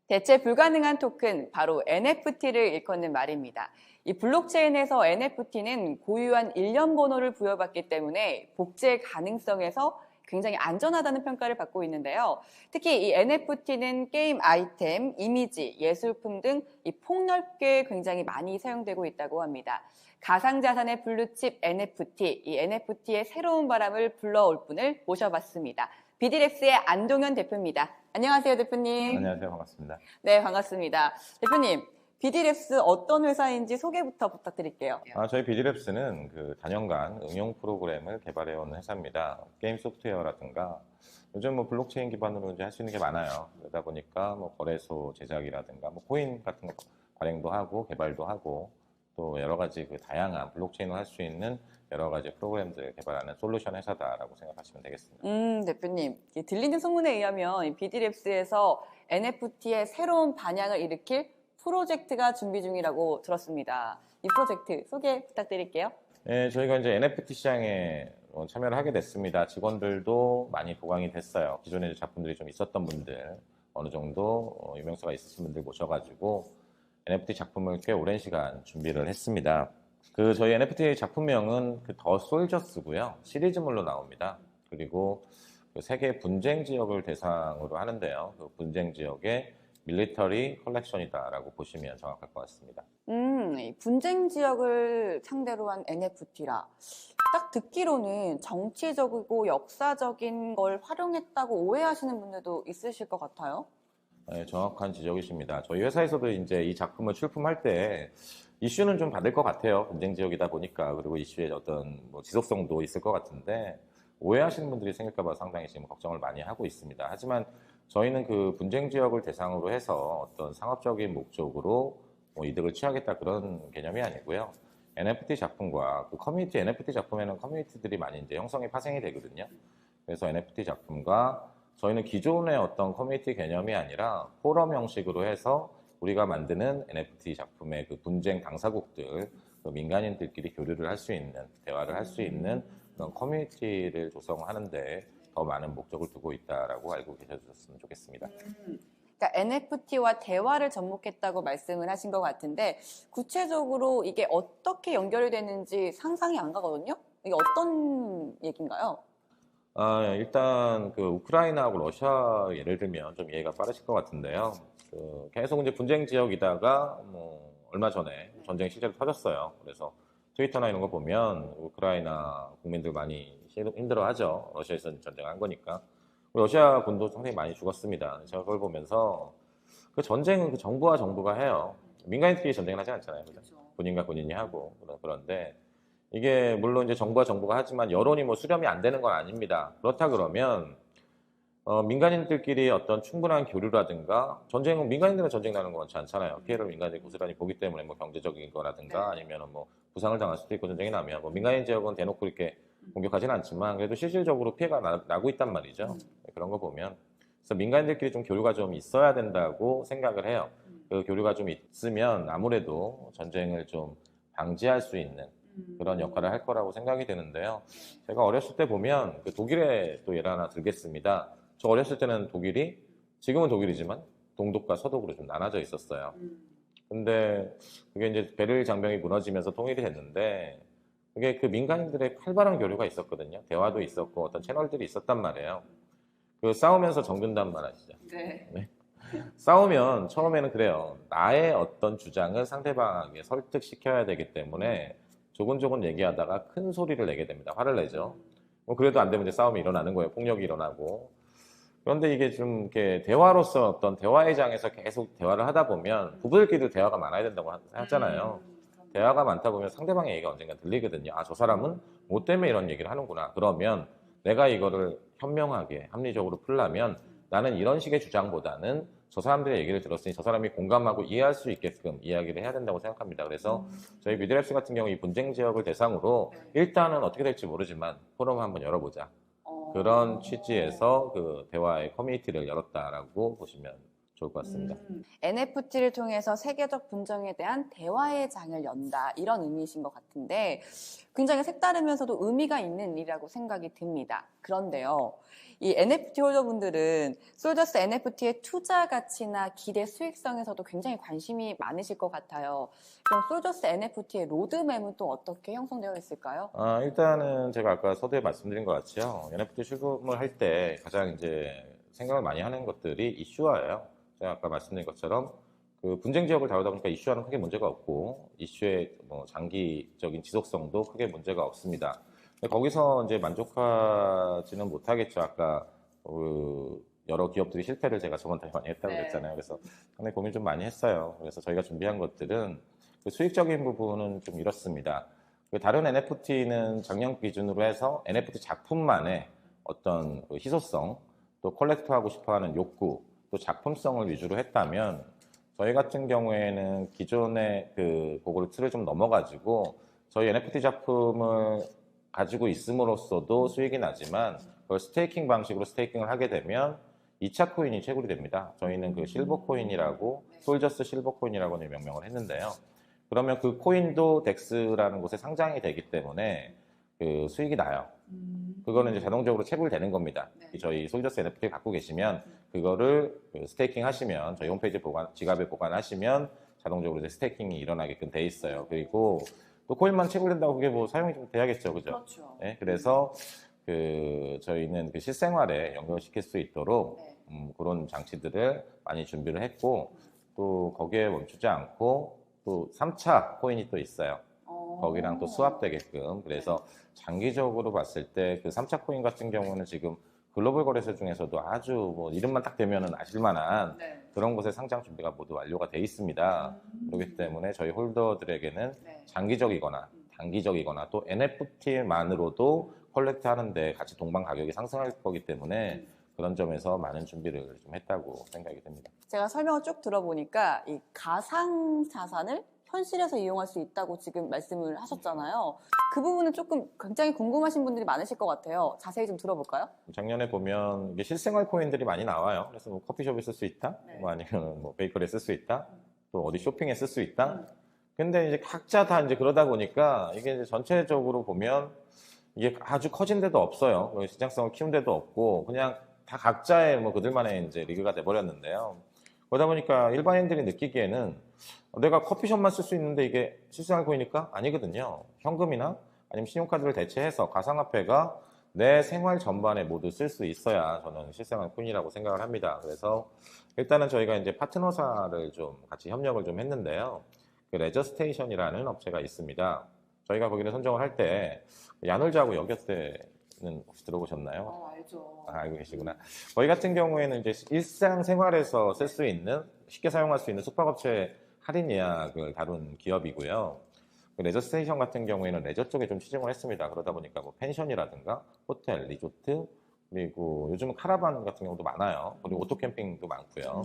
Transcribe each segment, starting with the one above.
대체 불가능한 토큰, 바로 NFT를 일컫는 말입니다. 이 블록체인에서 NFT는 고유한 일련 번호를 부여받기 때문에 복제 가능성에서 굉장히 안전하다는 평가를 받고 있는데요. 특히 이 NFT는 게임 아이템, 이미지, 예술품 등 이 폭넓게 굉장히 많이 사용되고 있다고 합니다. 가상자산의 블루칩 NFT, 이 NFT의 새로운 바람을 불러올 분을 모셔봤습니다. 비디랩스의 안동현 대표입니다. 안녕하세요, 대표님. 안녕하세요. 반갑습니다. 네, 반갑습니다. 대표님, 비디랩스 어떤 회사인지 소개부터 부탁드릴게요. 저희 비디랩스는 그 단연간 응용 프로그램을 개발해온 회사입니다. 게임 소프트웨어라든가 요즘 뭐 블록체인 기반으로 이제 할 수 있는 게 많아요. 그러다 보니까 뭐 거래소 제작이라든가 뭐 코인 같은 거 발행도 하고 개발도 하고 또 여러 가지 그 다양한 블록체인을 할 수 있는 여러 가지 프로그램들을 개발하는 솔루션 회사다라고 생각하시면 되겠습니다. 대표님, 들리는 소문에 의하면 비디랩스에서 NFT의 새로운 반향을 일으킬 프로젝트가 준비 중이라고 들었습니다. 이 프로젝트 소개 부탁드릴게요. 네, 저희가 이제 NFT 시장에 참여를 하게 됐습니다. 직원들도 많이 보강이 됐어요. 기존에 작품들이 좀 있었던 분들, 어느 정도 유명세가 있으신 분들 모셔가지고 NFT 작품을 꽤 오랜 시간 준비를 했습니다. 저희 NFT 작품명은 더 솔저스고요. 시리즈물로 나옵니다. 그리고 세계 분쟁 지역을 대상으로 하는데요. 그 분쟁 지역의 밀리터리 컬렉션이다라고 보시면 정확할 것 같습니다. 분쟁 지역을 상대로 한 NFT라. 딱 듣기로는 정치적이고 역사적인 걸 활용했다고 오해하시는 분들도 있으실 것 같아요. 네, 정확한 지적이십니다. 저희 회사에서도 이제 이 작품을 출품할 때 이슈는 좀 받을 것 같아요. 분쟁 지역이다 보니까. 그리고 이슈의 어떤 뭐 지속성도 있을 것 같은데 오해하시는 분들이 생길까 봐 상당히 지금 걱정을 많이 하고 있습니다. 하지만 저희는 그 분쟁 지역을 대상으로 해서 어떤 상업적인 목적으로 뭐 이득을 취하겠다 그런 개념이 아니고요. NFT 작품과 그 커뮤니티, NFT 작품에는 커뮤니티들이 많이 이제 형성이 파생이 되거든요. 그래서 NFT 작품과 저희는 기존의 어떤 커뮤니티 개념이 아니라 포럼 형식으로 해서 우리가 만드는 NFT 작품의 그 분쟁 당사국들, 그 민간인들끼리 교류를 할 수 있는, 대화를 할 수 있는 그런 커뮤니티를 조성하는데 더 많은 목적을 두고 있다라고 알고 계셔주셨으면 좋겠습니다. 그러니까 NFT와 대화를 접목했다고 말씀을 하신 것 같은데 구체적으로 이게 어떻게 연결이 되는지 상상이 안 가거든요? 이게 어떤 얘기인가요? 일단 그 우크라이나하고 러시아 예를 들면 좀 이해가 빠르실 것 같은데요. 계속 이제 분쟁 지역이다가 뭐 얼마 전에 전쟁이 실제로 터졌어요. 그래서 트위터나 이런 거 보면 우크라이나 국민들 많이 힘들어하죠. 러시아에서 전쟁한 거니까. 러시아 군도 상당히 많이 죽었습니다. 제가 그걸 보면서 그 전쟁은 그 정부와 정부가 해요. 민간인끼리 전쟁을 하지 않잖아요. 그렇죠? 군인과 군인이 하고 그런데 이게 물론 이제 정부와 정부가 하지만 여론이 뭐 수렴이 안 되는 건 아닙니다. 그렇다 그러면 민간인들끼리 어떤 충분한 교류라든가 전쟁은 민간인들은 전쟁 나는 거 많지 않잖아요. 피해를 민간인들이 고스란히 보기 때문에 뭐 경제적인 거라든가 아니면 뭐 부상을 당할 수도 있고 전쟁이 나면 뭐 민간인 지역은 대놓고 이렇게 공격하지는 않지만 그래도 실질적으로 피해가 나고 있단 말이죠. 그런 거 보면 그래서 민간인들끼리 좀 교류가 좀 있어야 된다고 생각을 해요. 그 교류가 좀 있으면 아무래도 전쟁을 좀 방지할 수 있는 그런 역할을 할 거라고 생각이 되는데요. 제가 어렸을 때 보면 그 독일의 또 예를 하나 들겠습니다. 저 어렸을 때는 독일이 지금은 독일이지만 동독과 서독으로 좀 나눠져 있었어요. 근데 그게 이제 베를린 장벽이 무너지면서 통일이 됐는데 그게 그 민간인들의 활발한 교류가 있었거든요. 대화도 있었고 어떤 채널들이 있었단 말이에요. 그 싸우면서 정든단 말 아시죠? 네. 싸우면 처음에는 그래요. 나의 어떤 주장을 상대방에게 설득시켜야 되기 때문에 조곤조곤 얘기하다가 큰 소리를 내게 됩니다. 화를 내죠. 뭐 그래도 안 되면 이제 싸움이 일어나는 거예요. 폭력이 일어나고. 그런데 이게 좀 이렇게 대화로서 어떤 대화의 장에서 계속 대화를 하다 보면 부부들끼리도 대화가 많아야 된다고 하잖아요. 대화가 많다 보면 상대방의 얘기가 언젠가 들리거든요. 아, 저 사람은 뭐 때문에 이런 얘기를 하는구나. 그러면 내가 이거를 현명하게 합리적으로 풀려면 나는 이런 식의 주장보다는 저 사람들의 얘기를 들었으니 저 사람이 공감하고 이해할 수 있게끔 이야기를 해야 된다고 생각합니다. 그래서 저희 비디랩스 같은 경우 이 분쟁 지역을 대상으로 일단은 어떻게 될지 모르지만 포럼을 한번 열어보자. 그런 취지에서 그 대화의 커뮤니티를 열었다라고 보시면 좋을 것 같습니다. NFT를 통해서 세계적 분쟁에 대한 대화의 장을 연다 이런 의미이신 것 같은데 굉장히 색다르면서도 의미가 있는 일이라고 생각이 듭니다. 그런데요, 이 NFT 홀더분들은 솔저스 NFT의 투자 가치나 기대 수익성에서도 굉장히 관심이 많으실 것 같아요. 그럼 솔저스 NFT의 로드맵은 또 어떻게 형성되어 있을까요? 일단은 제가 아까 서두에 말씀드린 것 같이요. NFT 출금을 할 때 가장 이제 생각을 많이 하는 것들이 이슈화예요. 제가 아까 말씀드린 것처럼 그 분쟁 지역을 다루다 보니까 이슈화는 크게 문제가 없고 이슈의 뭐 장기적인 지속성도 크게 문제가 없습니다. 근데 거기서 이제 만족하지는 못하겠죠. 아까 그 여러 기업들이 실패를 제가 저번 달에 많이 했다고 그랬잖아요. 그래서 상당히 고민 좀 많이 했어요. 그래서 저희가 준비한 것들은 그 수익적인 부분은 좀 이렇습니다. 그 다른 NFT는 작년 기준으로 해서 NFT 작품만의 어떤 그 희소성, 또 컬렉트하고 싶어하는 욕구, 또 작품성을 위주로 했다면 저희 같은 경우에는 기존의 그거를 틀을 좀 넘어가지고 저희 NFT 작품을 가지고 있음으로써도 수익이 나지만 그걸 스테이킹 방식으로 스테이킹을 하게 되면 2차 코인이 채굴이 됩니다. 저희는 그 실버 코인이라고 솔저스 실버 코인이라고 명명을 했는데요. 그러면 그 코인도 덱스라는 곳에 상장이 되기 때문에 그 수익이 나요. 그거는 이제 자동적으로 채굴되는 겁니다. 저희 솔저스 NFT 갖고 계시면 그거를 스테이킹 하시면 저희 홈페이지 지갑에 보관하시면 자동적으로 이제 스테이킹이 일어나게끔 돼 있어요. 그리고 또 코인만 채굴된다고 그게 뭐 사용이 좀 돼야겠죠, 그죠? 그렇죠. 네, 그래서 그 저희는 그 실생활에 연결시킬 수 있도록 그런 장치들을 많이 준비를 했고 또 거기에 멈추지 않고 또 3차 코인이 또 있어요. 거기랑 또 수합되게끔. 그래서 장기적으로 봤을 때 그 3차 코인 같은 경우는 지금 글로벌 거래소 중에서도 아주 뭐 이름만 딱 대면은 아실만한 그런 곳에 상장 준비가 모두 완료가 돼 있습니다. 그렇기 때문에 저희 홀더들에게는 장기적이거나 단기적이거나 또 NFT만으로도 컬렉트 하는데 같이 동반 가격이 상승할 거기 때문에 그런 점에서 많은 준비를 좀 했다고 생각이 됩니다. 제가 설명을 쭉 들어보니까 이 가상 자산을 현실에서 이용할 수 있다고 지금 말씀을 하셨잖아요. 그 부분은 조금 굉장히 궁금하신 분들이 많으실 것 같아요. 자세히 좀 들어볼까요? 작년에 보면 이게 실생활 코인들이 많이 나와요. 그래서 뭐 커피숍에 쓸 수 있다, 뭐 아니면 뭐 베이커리에 쓸 수 있다, 또 어디 쇼핑에 쓸 수 있다. 근데 이제 각자 다 이제 그러다 보니까 이게 이제 전체적으로 보면 이게 아주 커진 데도 없어요. 시장성을 키운 데도 없고 그냥 다 각자의 뭐 그들만의 이제 리그가 돼버렸는데요. 그러다 보니까 일반인들이 느끼기에는 내가 커피숍만 쓸 수 있는데 이게 실생활 코인일까? 아니거든요. 현금이나 아니면 신용카드를 대체해서 가상화폐가 내 생활 전반에 모두 쓸 수 있어야 저는 실생활 코인이라고 생각을 합니다. 그래서 일단은 저희가 이제 파트너사를 좀 같이 협력을 좀 했는데요. 그 레저스테이션이라는 업체가 있습니다. 저희가 거기를 선정을 할 때 야놀자하고 여겼대는 혹시 들어보셨나요? 알죠. 알고 계시구나. 저희 같은 경우에는 이제 일상생활에서 쓸 수 있는, 쉽게 사용할 수 있는 숙박업체 할인 예약을 다룬 기업이고요. 그 레저 스테이션 같은 경우에는 레저 쪽에 좀 치중을 했습니다. 그러다 보니까 뭐 펜션이라든가 호텔, 리조트, 그리고 요즘은 카라반 같은 경우도 많아요. 그리고 오토 캠핑도 많고요.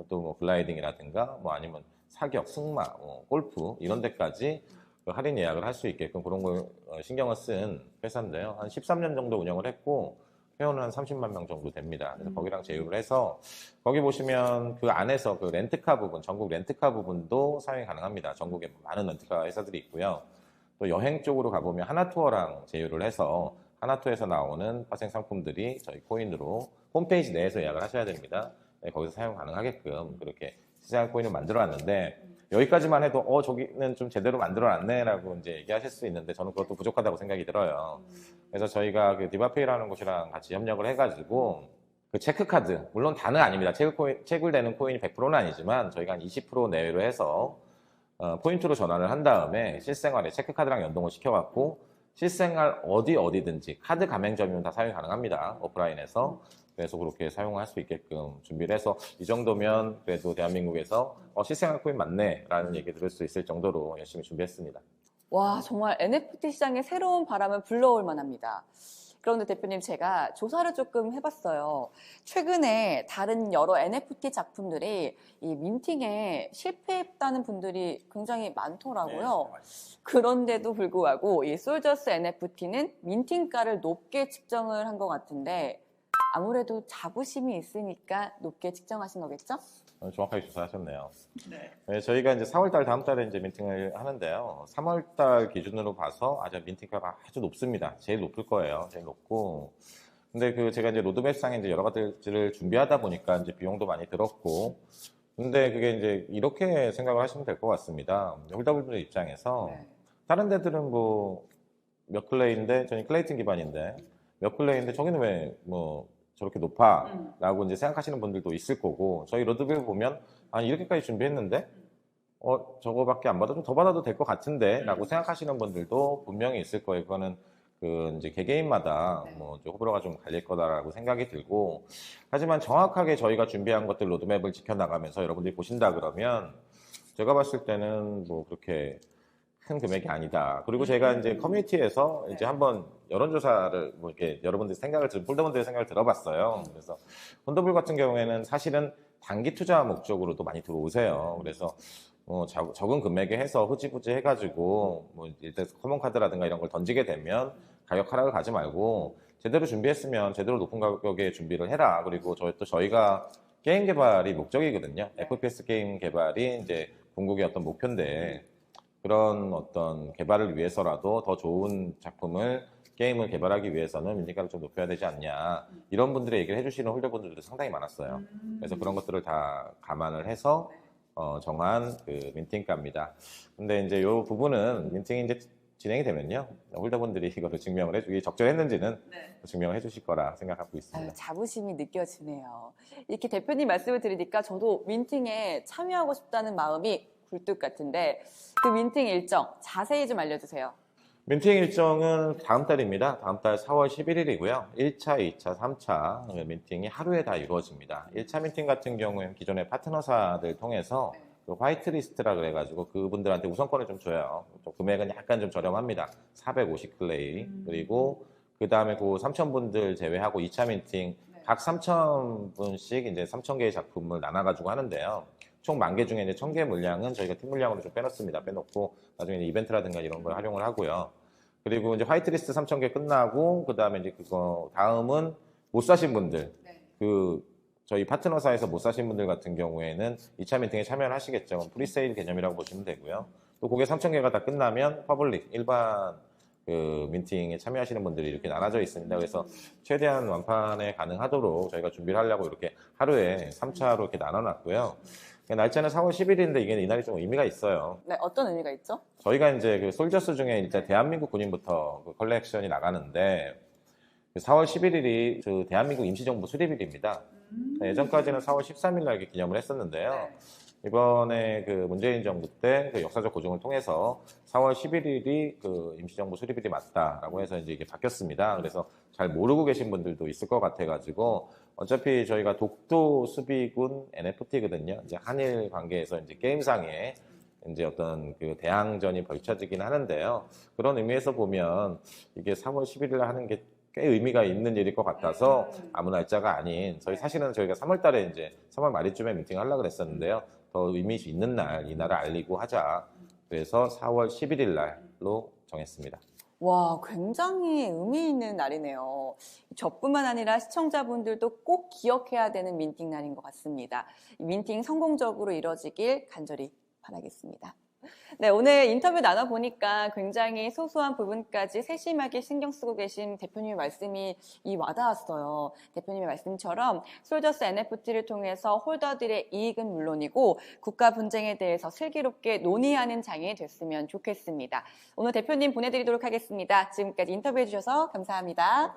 또 뭐 글라이딩이라든가 뭐 아니면 사격, 승마, 골프 이런 데까지 그 할인 예약을 할 수 있게끔 그런 걸 신경을 쓴 회사인데요. 한 13년 정도 운영을 했고 회원은 한 30만 명 정도 됩니다. 그래서 거기랑 제휴를 해서 거기 보시면 그 안에서 그 렌트카 부분, 전국 렌트카 부분도 사용이 가능합니다. 전국에 많은 렌트카 회사들이 있고요. 또 여행 쪽으로 가보면 하나투어랑 제휴를 해서 하나투어에서 나오는 파생 상품들이 저희 코인으로 홈페이지 내에서 예약을 하셔야 됩니다. 네, 거기서 사용 가능하게끔 그렇게 시장 코인을 만들어 놨는데 여기까지만 해도 저기는 좀 제대로 만들어놨네 라고 이제 얘기하실 수 있는데 저는 그것도 부족하다고 생각이 들어요. 그래서 저희가 그 디바페이라는 곳이랑 같이 협력을 해가지고 그 체크카드, 물론 다는 아닙니다. 채굴되는 코인이 100%는 아니지만 저희가 한 20% 내외로 해서 포인트로 전환을 한 다음에 실생활에 체크카드랑 연동을 시켜갖고 실생활 어디든지 카드 가맹점이면 다 사용이 가능합니다. 오프라인에서. 그래서 그렇게 사용할 수 있게끔 준비를 해서 이 정도면 그래도 대한민국에서 실생활 코인 맞네 라는 얘기 들을 수 있을 정도로 열심히 준비했습니다. 와, 정말 NFT 시장에 새로운 바람을 불러올 만합니다. 그런데 대표님, 제가 조사를 조금 해봤어요. 최근에 다른 여러 NFT 작품들이 이 민팅에 실패했다는 분들이 굉장히 많더라고요. 그런데도 불구하고 이 솔저스 NFT는 민팅가를 높게 측정을 한 것 같은데 아무래도 자부심이 있으니까 높게 측정하신 거겠죠? 정확하게 조사하셨네요. 네. 네, 저희가 이제 4월달 다음 달에 이제 민팅을 하는데요. 3월달 기준으로 봐서 아주 민팅가가 아주 높습니다. 제일 높을 거예요. 제일 높고. 근데 제가 이제 로드맵상에 이제 여러 가지를 준비하다 보니까 이제 비용도 많이 들었고. 근데 그게 이제 이렇게 생각을 하시면 될 것 같습니다. 홀더분들 입장에서 네. 다른 데들은 뭐 몇 클레이인데 저희 클레이튼 기반인데 몇 클레이인데 저기는 왜 뭐 저렇게 높아? 라고 이제 생각하시는 분들도 있을 거고 저희 로드맵 보면 아니 이렇게까지 준비했는데 저거밖에 안 받아 좀 더 받아도 될 것 같은데 라고 생각하시는 분들도 분명히 있을 거예요. 그거는 이제 개개인마다 뭐 호불호가 좀 갈릴 거다라고 생각이 들고 하지만 정확하게 저희가 준비한 것들 로드맵을 지켜나가면서 여러분들이 보신다 그러면 제가 봤을 때는 뭐 그렇게 큰 금액이 아니다. 그리고 제가 이제 커뮤니티에서 이제 한번 여론조사를 뭐 이렇게 여러분들 홀더분들의 생각을 들어봤어요. 그래서 홀더분 같은 경우에는 사실은 단기 투자 목적으로도 많이 들어오세요. 그래서 적은 금액에 해서 흐지부지 해가지고 뭐 일단 커먼 카드라든가 이런 걸 던지게 되면 가격 하락을 가지 말고 제대로 준비했으면 제대로 높은 가격에 준비를 해라. 그리고 저희가 게임 개발이 목적이거든요. FPS 게임 개발이 이제 궁극의 어떤 목표인데 그런 어떤 개발을 위해서라도 더 좋은 게임을 개발하기 위해서는 민팅가를 좀 높여야 되지 않냐. 이런 분들의 얘기를 해주시는 홀더분들도 상당히 많았어요. 그래서 그런 것들을 다 감안을 해서 정한 민팅가입니다. 근데 이제 이 부분은 민팅이 이제 진행이 되면요. 홀더분들이 이거를 증명을 해주기 적절했는지는 증명을 해주실 거라 생각하고 있습니다. 자부심이 느껴지네요. 이렇게 대표님 말씀을 들으니까 저도 민팅에 참여하고 싶다는 마음이 굴뚝 같은데 그 민팅 일정 자세히 좀 알려주세요. 민팅 일정은 다음 달입니다. 다음 달 4월 11일이고요. 1차, 2차, 3차 민팅이 하루에 다 이루어집니다. 1차 민팅 같은 경우에는 기존의 파트너사들 통해서 화이트리스트라 그래가지고 그분들한테 우선권을 좀 줘요. 금액은 약간 좀 저렴합니다. 450클레이. 그리고 그 다음에 3,000분들 제외하고 2차 민팅 각 3,000분씩 이제 3,000개의 작품을 나눠가지고 하는데요. 총 10,000개 중에 이제 1,000개 물량은 저희가 팀 물량으로 좀 빼놓습니다. 빼놓고 나중에 이벤트라든가 이런 걸 활용을 하고요. 그리고 이제 화이트리스트 3,000개 끝나고 그 다음에 이제 다음은 못 사신 분들 저희 파트너사에서 못 사신 분들 같은 경우에는 2차 미팅에 참여를 하시겠죠. 프리세일 개념이라고 보시면 되고요. 또 그게 3,000개가 다 끝나면 퍼블릭 일반 민팅에 참여하시는 분들이 이렇게 나눠져 있습니다. 그래서 최대한 완판에 가능하도록 저희가 준비를 하려고 이렇게 하루에 3차로 이렇게 나눠놨고요. 날짜는 4월 10일인데 이게 이날이 좀 의미가 있어요. 네, 어떤 의미가 있죠? 저희가 이제 솔저스 중에 이제 대한민국 군인부터 컬렉션이 나가는데 4월 11일이 대한민국 임시정부 수립일입니다. 예전까지는 4월 13일 날 기념을 했었는데요. 이번에 문재인 정부 때 역사적 고증을 통해서 4월 11일이 임시정부 수립일이 맞다라고 해서 이제 이게 바뀌었습니다. 그래서 잘 모르고 계신 분들도 있을 것 같아가지고 어차피 저희가 독도 수비군 NFT거든요. 이제 한일 관계에서 이제 게임상에 이제 어떤 대항전이 벌쳐지긴 하는데요. 그런 의미에서 보면 이게 4월 11일 날 하는 게 꽤 의미가 있는 일일 것 같아서 아무 날짜가 아닌 사실은 저희가 3월 달에 이제 3월 말쯤에 미팅을 하려고 그랬었는데요. 더 의미 있는 날, 이날을 알리고 하자. 그래서 4월 11일 날로 정했습니다. 와, 굉장히 의미 있는 날이네요. 저뿐만 아니라 시청자분들도 꼭 기억해야 되는 민팅 날인 것 같습니다. 이 민팅 성공적으로 이뤄지길 간절히 바라겠습니다. 네, 오늘 인터뷰 나눠보니까 굉장히 소소한 부분까지 세심하게 신경 쓰고 계신 대표님의 말씀이 와닿았어요. 대표님의 말씀처럼 솔저스 NFT를 통해서 홀더들의 이익은 물론이고 국가 분쟁에 대해서 슬기롭게 논의하는 장이 됐으면 좋겠습니다. 오늘 대표님 보내드리도록 하겠습니다. 지금까지 인터뷰해 주셔서 감사합니다.